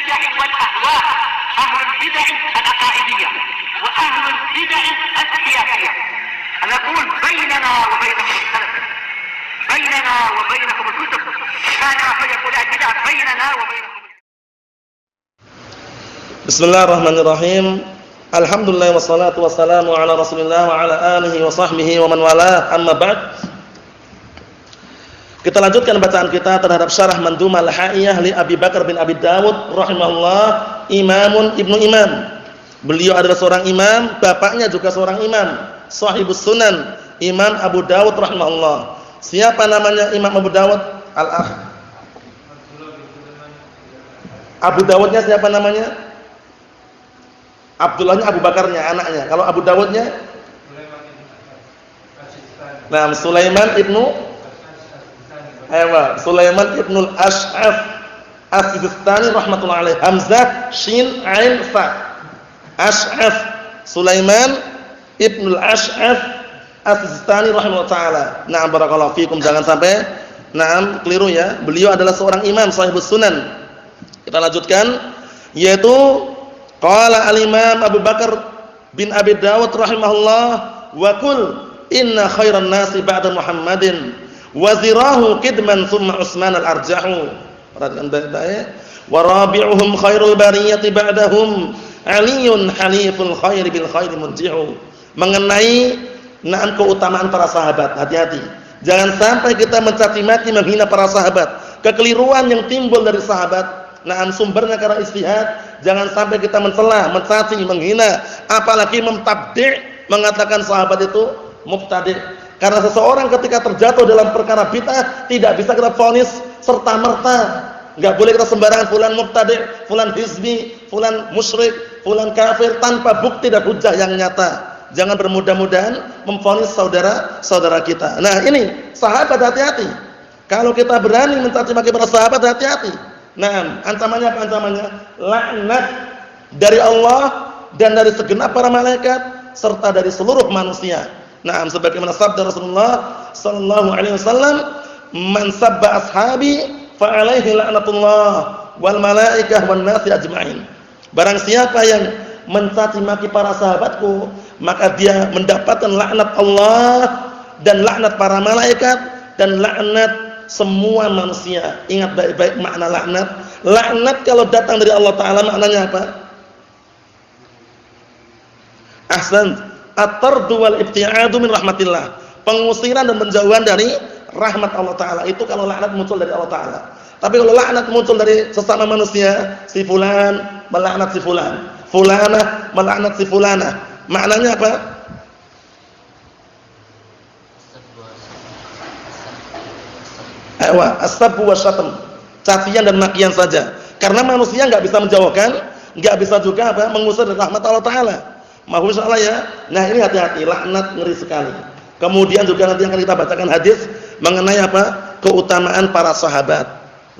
البدع والأهواء، أهل البدع العقائدية وأهل البدع السياسية. نقول بيننا وبينكم السلف، بيننا وبينكم الكتب، كان فيقول البدع بيننا وبينكم. Bismillahirrahmanirrahim. Alhamdulillah wassalatu wassalamu ala Rasulillah wa ala alihi wa sahbihi wa man walah. Amma ba'd. Kita lanjutkan bacaan kita terhadap syarah Mandhumah Al-Ha'iyah li Abi Bakar bin Abi Dawud rahimahullah, imamun ibnu imam. Beliau adalah seorang imam, bapaknya juga seorang imam, sahibus sunan, Imam Abu Dawud rahimahullah. Siapa namanya Imam Abu Dawud? Al-Akh. Abu Dawudnya siapa namanya? Abdullahnya Abu Bakarnya, anaknya. Kalau Abu Dawudnya? Nah, Sulaiman ibnu Sulaiman ibnu al-Ash'af As-Sijistani rahmatullah alaih. Hamzah, Shin, Ain, Fa. Ash'af, Sulaiman ibnu al-Ash'af As-Sijistani rahimahullah ta'ala. Na'am, barakallahu fikum. Jangan sampai keliru ya. Beliau adalah seorang imam sahibus sunan. Kita lanjutkan, yaitu qala al-Imam Abu Bakar bin Abi Dawud rahimahullah, wa qul inna khairan nasi ba'da Muhammadin wa zirahu kidman thumma Utsman al-arjahu. Perhatikan baik-baik. Wa rabi'uhum khairul bariyati ba'dahum Aliyun haliful khairi bil khairi munjihu. Mengenai keutamaan para sahabat, hati-hati. Jangan sampai kita mencaci maki, menghina para sahabat. Kekeliruan yang timbul dari sahabat, sumbernya karena ijtihad. Jangan sampai kita mencela, mencaci, menghina, apalagi memtabdi', mengatakan sahabat itu mubtadi'. Karena seseorang ketika terjatuh dalam perkara bid'ah tidak bisa kita vonis serta merta. Enggak boleh kita sembarangan fulan mubtadi', fulan hizbi, fulan musyrik, fulan kafir tanpa bukti dan hujah yang nyata. Jangan bermudah-mudahan memvonis saudara-saudara kita. Nah, ini sahabat, hati-hati. Kalau kita berani mencaci maki para sahabat, hati-hati. Nah, ancamannya apa ancamannya? Laknat dari Allah dan dari segenap para malaikat serta dari seluruh manusia. Nah, sebagaimana sabda Rasulullah sallallahu alaihi wasallam, "Man sabba ashabi fa alaihi la'natullah wal malaikah wan nasi ajma'in." Barang siapa yang mencaci maki para sahabatku, maka dia mendapatkan laknat Allah dan laknat para malaikat dan laknat semua manusia. Ingat baik-baik makna laknat. Laknat kalau datang dari Allah Ta'ala maknanya apa? Ahsan. At-tardu wal ibti'adu min rahmatillah. Pengusiran dan penjauhan dari rahmat Allah Ta'ala. Itu kalau laknat muncul dari Allah Ta'ala. Tapi kalau laknat muncul dari sesama manusia, si fulan melaknat si fulan, fulanah melaknat si fulanah. Maknanya apa? As-sabbu wasyatm, cacian dan makian saja. Karena manusia enggak bisa menjauhkan, enggak bisa juga mengusir dari rahmat Allah Ta'ala. Mahfuz insyaallah ya. Nah, ini hati-hati, laknat ngeri sekali. Kemudian juga nanti akan kita bacakan hadis mengenai keutamaan para sahabat.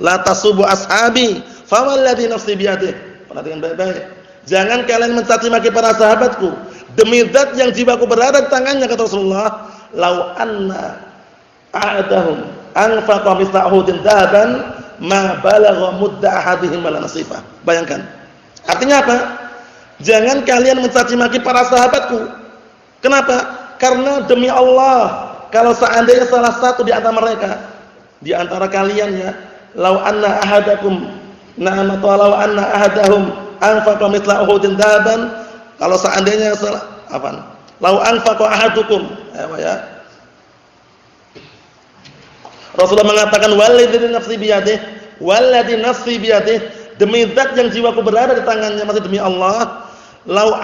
La tasubu ashabi fa walladhi nafsi biyadihi. Perhatikan baik-baik. Jangan kalian mencaci maki para sahabatku. Demi zat yang jiwaku berada di tangannya, kata Rasulullah, lau anna a'adahum anfaqa mithla uhudin dhahaban ma balagha mudda ahadihim wala nasifah. Bayangkan. Artinya apa? Jangan kalian mencaci maki para sahabatku. Kenapa? Karena demi Allah, kalau seandainya salah satu di antara mereka, di antara kalian ya, lau anna ahadakum lau anna ahadahum anfaqa mithla uhudin dhahaban, kalau seandainya lau anfaqa ahadukum, ya. Rasulullah mengatakan walladzi nafsi biyadihi, demi zat yang jiwaku berada di tangannya, masih demi Allah, lau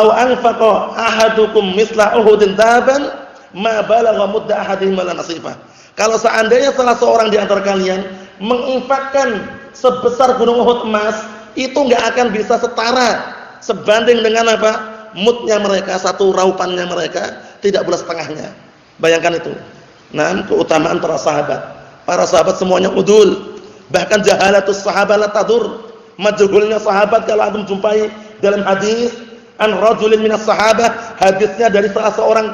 anfaqa ahadukum misla uhudin dhahaban ma balagha mudda ahadihim wala nasifah. Kalau seandainya salah seorang di antara kalian menginfakkan sebesar gunung Uhud emas, itu enggak akan bisa setara sebanding dengan mudnya mereka, satu raupannya mereka, tidak boleh setengahnya. Bayangkan itu. Nah, keutamaan para sahabat. Para sahabat semuanya udul. Bahkan jahalatus sahabat la tadur. Majhulnya sahabat kalau antum jumpai dalam hadis an rajulin minas sahabah, hadisnya dari salah seorang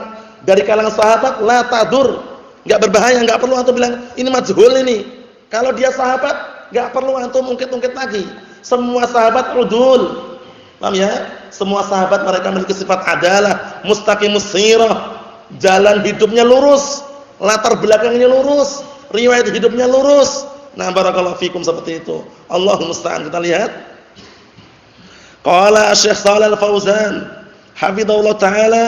dari kalangan sahabat, la tadur. Enggak berbahaya, enggak perlu antum bilang ini majhul ini. Kalau dia sahabat enggak perlu antum ungkit-ungkit lagi. Semua sahabat udul. Paham ya? Semua sahabat mereka memiliki sifat adalah mustaqimus sirah. Jalan hidupnya lurus, latar belakangnya lurus, riwayat hidupnya lurus. Nah, barakallahu fikum seperti itu. Allahumma musta'an. Kita lihat. Qala Syekh Shalal Al-Fauzan, hafizahullah taala,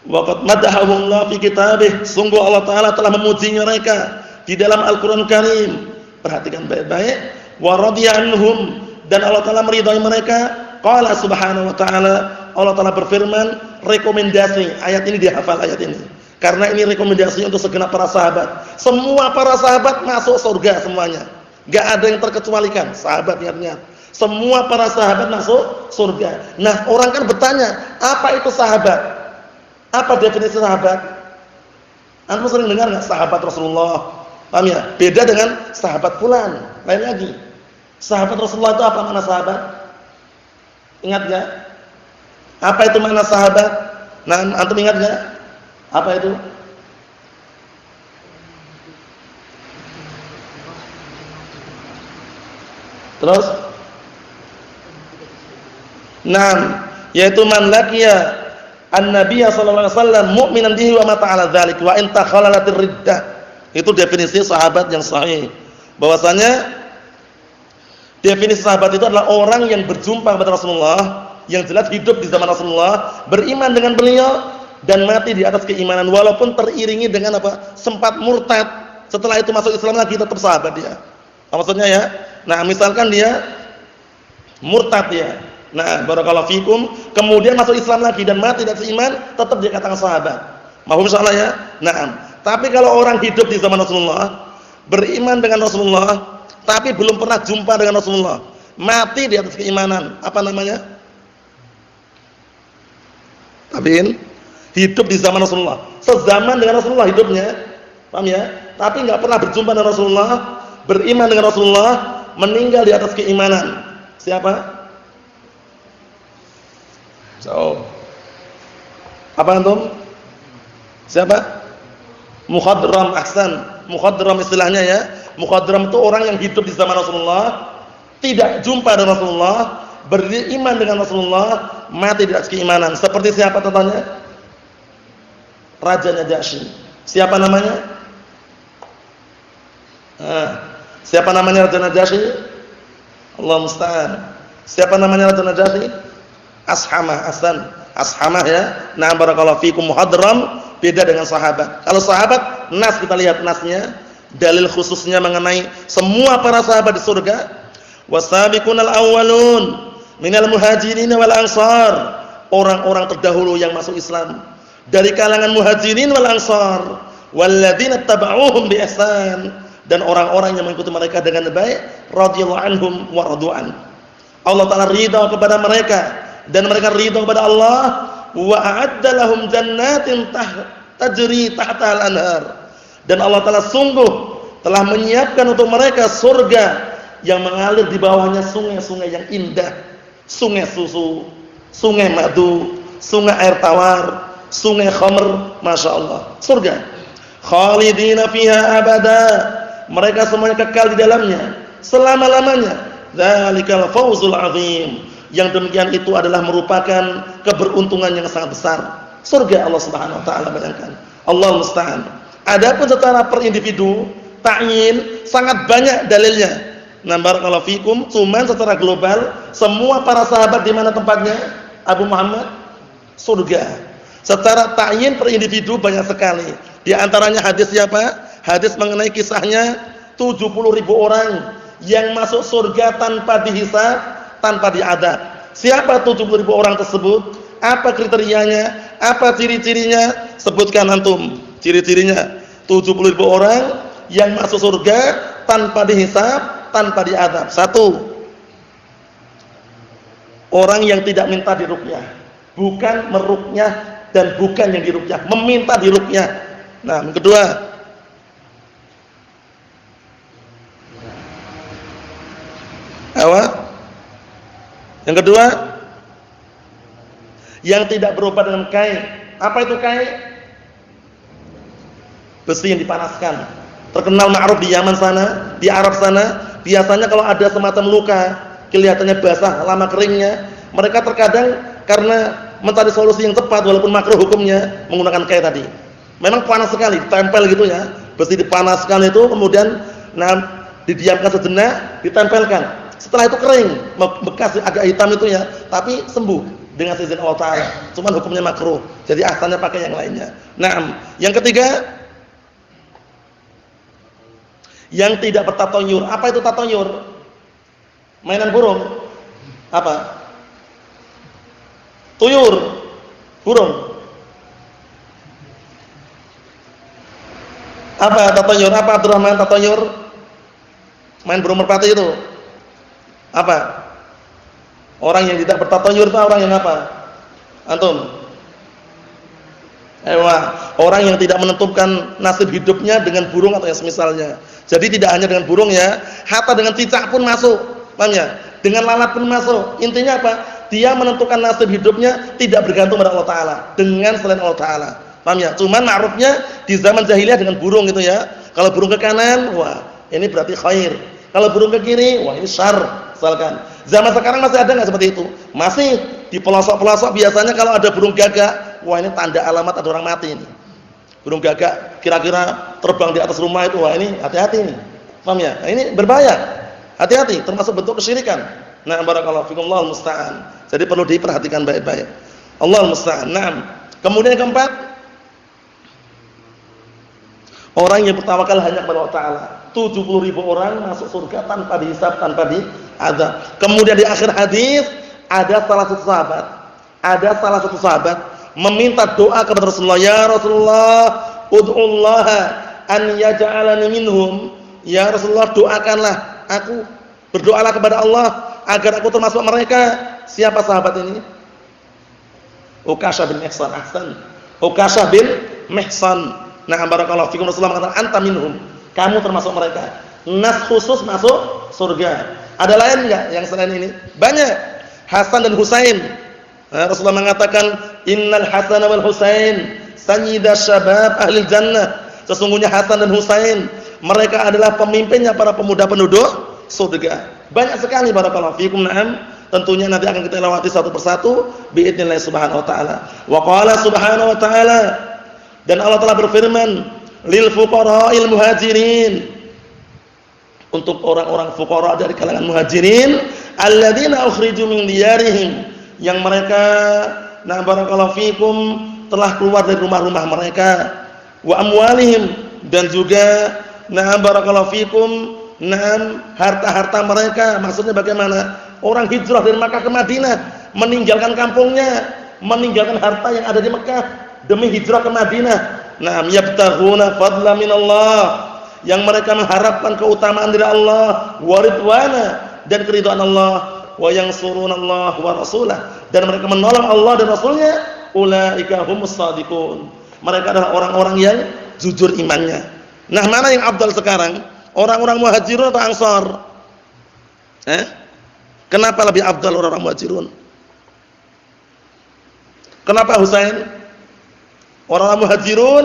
wa qad madahahu Allah fi kitabih. Sungguh Allah taala telah memuji mereka di dalam Al-Qur'an Karim. Perhatikan baik-baik. Wa radiya anhum, dan Allah taala meridai mereka. Qala subhanahu wa ta'ala, Allah taala berfirman, rekomendasi, ayat ini dihafal ayat ini. Karena ini rekomendasi untuk segenap para sahabat. Semua para sahabat masuk surga semuanya. Enggak ada yang terkecualikan, sahabat ingat-ingat. Semua para sahabat masuk surga. Nah, orang kan bertanya, apa itu sahabat? Apa definisi sahabat? Antum sering dengar enggak sahabat Rasulullah? Paham ya? Beda dengan sahabat fulan, lain lagi. Sahabat Rasulullah itu apa makna sahabat? Ingat enggak? Apa itu makna sahabat? Nah, antum ingat enggak? Apa itu? Terus? Naam, yaitu man laqiya an-nabiy sallallahu alaihi wasallam mu'minan bihi wa mata 'ala dzalik wa in takhallalatir riddah. Itu definisi sahabat yang sahih. Bahwasanya definisi sahabat itu adalah orang yang berjumpa kepada Rasulullah, yang jelas hidup di zaman Rasulullah, beriman dengan beliau dan mati di atas keimanan walaupun teriringi dengan apa? Sempat murtad. Setelah itu masuk Islam lagi tetap sahabat dia. Apa maksudnya ya? Nah, misalkan dia murtad ya. Nah, barakallahu fikum, kemudian masuk Islam lagi dan mati di atas iman, tetap dia katakan sahabat. Mahum insyaallah ya? Naam. Tapi kalau orang hidup di zaman Rasulullah, beriman dengan Rasulullah, tapi belum pernah jumpa dengan Rasulullah, mati di atas keimanan, apa namanya? Tabi'in, hidup di zaman Rasulullah, sezaman dengan Rasulullah hidupnya, paham ya? Tapi enggak pernah berjumpa dengan Rasulullah, beriman dengan Rasulullah, meninggal di atas keimanan. Siapa? So, apa antum? Siapa? Mukhadram, ahsan. Mukhadram istilahnya ya. Mukhadram itu orang yang hidup di zaman Rasulullah, tidak jumpa dengan Rasulullah, beriman dengan Rasulullah, mati di atas keimanan. Seperti siapa contohnya? Raja Najasyi. Siapa namanya? Siapa namanya Raja Najasyi? Allah musta'an. Siapa namanya Raja Najasyi? Ashamah, ahsan. Ashamah ya. Nah, barakallahu fikum. Muhadram beda dengan sahabat. Kalau sahabat, nas kita lihat nasnya, dalil khususnya mengenai semua para sahabat di surga. Wasabiqunal awwalun minal muhajirin wal ansar. Orang-orang terdahulu yang masuk Islam dari kalangan muhajirin wal ansar, walladzina tabauhum bi ihsan, dan orang-orang yang mengikuti mereka dengan baik, radhiyallahu anhum wa radu'an. Allah taala ridha kepada mereka dan mereka ridha kepada Allah. Wa a'adda lahum jannatin tajri tahtaha al-anhar, dan Allah taala sungguh telah menyiapkan untuk mereka surga yang mengalir di bawahnya sungai-sungai yang indah, sungai susu, sungai madu, sungai air tawar, sungai khamr, masyaallah. Surga khalidina fiha abada, mereka semuanya kekal di dalamnya selama-lamanya. Dzalikal fawzul azim, yang demikian itu adalah merupakan keberuntungan yang sangat besar. Surga Allah Subhanahu wa taala, bayangkan. Allah musta'an. Adapun secara per individu, ta'yin sangat banyak dalilnya. Nah, barakallahu fikum, cuman secara global semua para sahabat di mana tempatnya? Abu Muhammad, surga. Secara ta'yin per individu banyak sekali. Di antaranya hadis siapa? Hadis mengenai kisahnya 70.000 orang yang masuk surga tanpa dihisab, tanpa diadab. Siapa 70.000 orang tersebut? Apa kriterianya? Apa ciri-cirinya? Sebutkan antum ciri-cirinya. 70.000 orang yang masuk surga tanpa dihisab, tanpa diadab. 1. Orang yang tidak minta diruqyah, bukan meruqyah dan bukan yang diruqyah, meminta diruqyah. Nah, yang kedua, yang kedua, yang tidak berobat dengan kai. Apa itu kai? Besi yang dipanaskan. Terkenal ma'ruf di Yaman sana, di Arab sana, biasanya kalau ada semacam luka, kelihatannya basah, lama keringnya, mereka terkadang karena mencari solusi yang tepat walaupun makruh hukumnya menggunakan kain tadi. Memang panas sekali, tempel gitu ya. Besi dipanaskan itu kemudian didiamkan sejenak, ditempelkan. Setelah itu kering, bekas agak hitam itu ya, tapi sembuh dengan izin Allah Ta'ala. Cuman hukumnya makruh. Jadi asalnya pakai yang lainnya. Nah, yang ketiga, yang tidak bertatonyur. Apa itu tatonyur? Mainan burung. Apa? Tuyur. Burung. Apa tatonyur? Apa Abdurrahman tatonyur? Main burung merpati itu. Apa? Orang yang tidak bertatonyur itu orang yang apa? Antum? Orang yang tidak menentukan nasib hidupnya dengan burung atau yang semisalnya. Jadi tidak hanya dengan burung ya, hatta dengan cicak pun masuk. Paham ya? Dengan lalat pun masuk. Intinya apa? Dia menentukan nasib hidupnya tidak bergantung pada Allah Ta'ala, dengan selain Allah Ta'ala. Paham ya? Cuman ma'rufnya di zaman jahiliyah dengan burung gitu ya. Kalau burung ke kanan, wah ini berarti khair. Kalau burung ke kiri, wah ini syarr. Misalkan zaman sekarang masih ada nggak seperti itu? Masih di pelosok-pelosok biasanya kalau ada burung gagak, wah ini tanda alamat ada orang mati ini. Burung gagak kira-kira terbang di atas rumah itu, wah ini hati-hati nih. Paham ya? Nah, ini berbahaya. Hati-hati, termasuk bentuk kesyirikan. Nah, barakallahu fikum, Allahul musta'an. Jadi perlu diperhatikan baik-baik. Allahul musta'an. Naam. Kemudian yang keempat, orang yang bertawakal hanya kepada Allah Ta'ala. 70.000 orang masuk surga tanpa dihisab, tanpa diazab. Kemudian di akhir hadis ada salah satu sahabat meminta doa kepada Rasulullah, ya Rasulullah, ud'ullah an yaj'alani minhum. Ya Rasulullah, doakanlah aku, berdoalah kepada Allah agar aku termasuk mereka. Siapa sahabat ini? Uqasyah bin Mihsan. Ahsan. Uqasyah bin Mihsan. Nah, barakallahu fikum, Rasulullah mengatakan anta minhum. Kamu termasuk mereka. Nas khusus masuk surga. Ada lain enggak yang selain ini? Banyak. Hasan dan Husain. Nah, Rasulullah mengatakan innal Hasan wal Husain sayyida syabab ahli jannah. Sesungguhnya Hasan dan Husain mereka adalah pemimpinnya para pemuda penduduk surga. Banyak sekali barakallahu fikum. Na'am. Tentunya nanti akan kita lewati satu persatu biidznillah subhanahu wa ta'ala. Wa qala subhanahu wa ta'ala, dan Allah telah berfirman, lil fuqara'il muhajirin, untuk orang-orang fuqara dari kalangan muhajirin, alladzina ukhriju min diyarihim, yang mereka barakallahu fikum telah keluar dari rumah-rumah mereka, wa amwalihim, dan juga barakallahu fikum harta-harta mereka. Maksudnya bagaimana? Orang hijrah dari Makkah ke Madinah, meninggalkan kampungnya, meninggalkan harta yang ada di Mekah demi hijrah ke Madinah. Yabtaghuna fadla minallah, yang mereka mengharapkan keutamaan dari Allah, wa ridwana, dan keridhaan Allah, wa yansurunallah wa rasulah, dan mereka menolong Allah dan Rasulnya. Ulaika humus shadiqun, mereka adalah orang-orang yang jujur imannya. Nah, mana yang afdal sekarang? Orang-orang muhajirun atau ansar? Kenapa lebih afdal orang-orang muhajirun? Kenapa Husain? Orang-orang muhajirun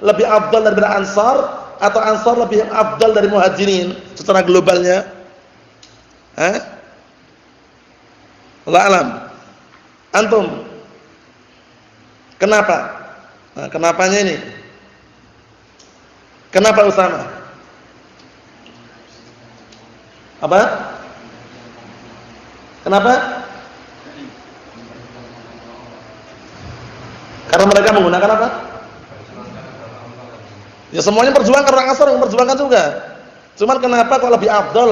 lebih afdal daripada ansar, atau ansar lebih afdal dari muhajirin secara globalnya? Allah alam. Antum? Kenapa? Nah, kenapanya ini? Kenapa Usama? Apa? Kenapa? Karena mereka menggunakan apa? Ya semuanya perjuangan, orang Ansar yang perjuangkan juga. Cuman kenapa kok lebih afdal?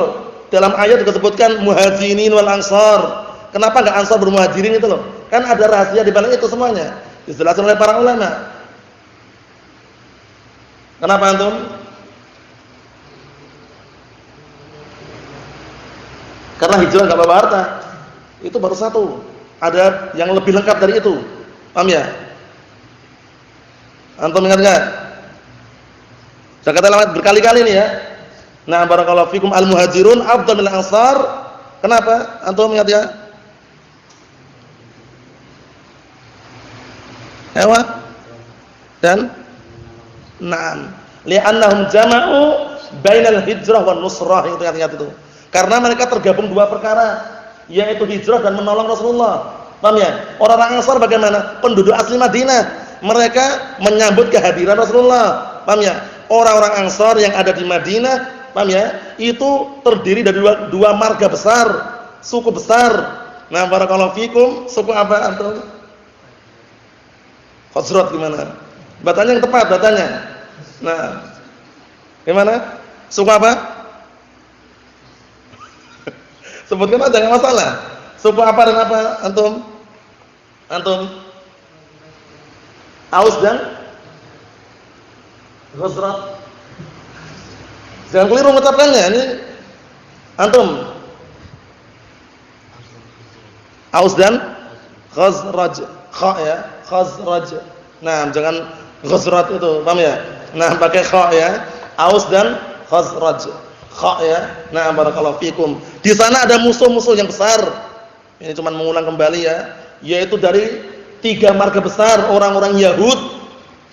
Dalam ayat disebutkan muhajirin wal ansar. Kenapa enggak ansar bermuhajirin itu loh? Kan ada rahasia di balik itu semuanya. Dijelaskan oleh para ulama. Kenapa antum? Karena hijrah enggak bawa harta. Itu baru satu. Ada yang lebih lengkap dari itu. Paham ya? Antum ingat enggak? Saya kata lewat berkali-kali nih ya. Nah, barakallahu fikum, al-muhajirun afdal minal ansar. Kenapa? Antum ingat ya? Ewa? Dan na'am, li'annahum jama'u bainal hijrah wan nusrah. Itu ingat-ingat itu. Karena mereka tergabung dua perkara, yaitu hijrah dan menolong Rasulullah. Paham ya? Orang-orang Ansar bagaimana? Penduduk asli Madinah. Mereka menyambut kehadiran Rasulullah. Paham ya? Orang-orang Ansar yang ada di Madinah, paham ya? Itu terdiri dari dua marga besar, suku besar. Nah, barakallahu fikum, suku apa antum? Khazraj gimana? Batanya yang tepat, batanya. Nah, gimana? Suku apa? Sebutkan aja, enggak masalah. Suku apa dan apa antum? Antum? Aus dan Khazraj. Jangan keliru mengucapkannya. Ini antum. Aus dan Khazraj. Kha ya, Khazraj. Nah, jangan Khazraj itu, paham ya? Nah, pakai kha ya. Aus dan Khazraj. Kha ya. Nah, barakallahu fikum. Di sana ada musuh-musuh yang besar. Ini cuma mengulang kembali ya, yaitu dari 3 marga besar orang-orang Yahud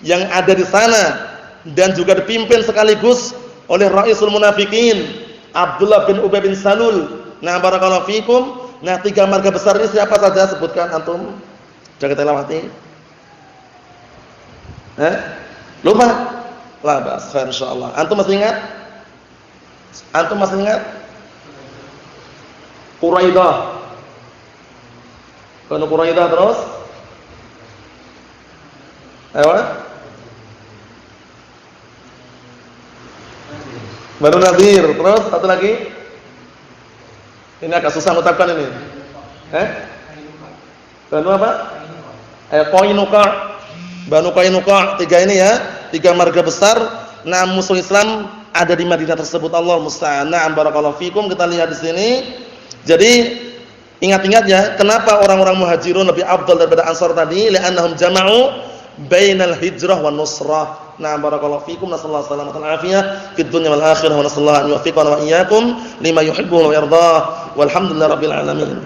yang ada di sana dan juga dipimpin sekaligus oleh Raisul Munafikin Abdullah bin Ubay bin Salul. Nah, barakallahu fikum. Nah, 3 marga besar ini siapa saja, sebutkan antum. Sudah kita lewati. Lupa? La bas, khair insyaallah. Antum masih ingat? Antum masih ingat? Quraidah. Banu Quraidah terus? Ayo. Banu Nadir, terus satu lagi? Ini agak susah mengucapkan ini. Banu apa? Qainuqa. Banu Qainuqa, 3 ini ya, 3 marga besar. Nah, musuh Islam ada di Madinah tersebut. Allah musta'an. Na'am barakallahu fikum. Kita lihat di sini. Jadi ingat-ingat ya, kenapa orang-orang Muhajirun lebih afdal daripada Ansar tadi? Li'annahum jama'u bainal hijrah wan nusrah. Na'am barakallahu fikum. Nasallahu alaihi wasallam afiyah fid dunya wal akhirah wa nasallahu an yuwaffiqana wa iyyakum lima yuhibbu wa yardah. Walhamdulillahirabbil alamin.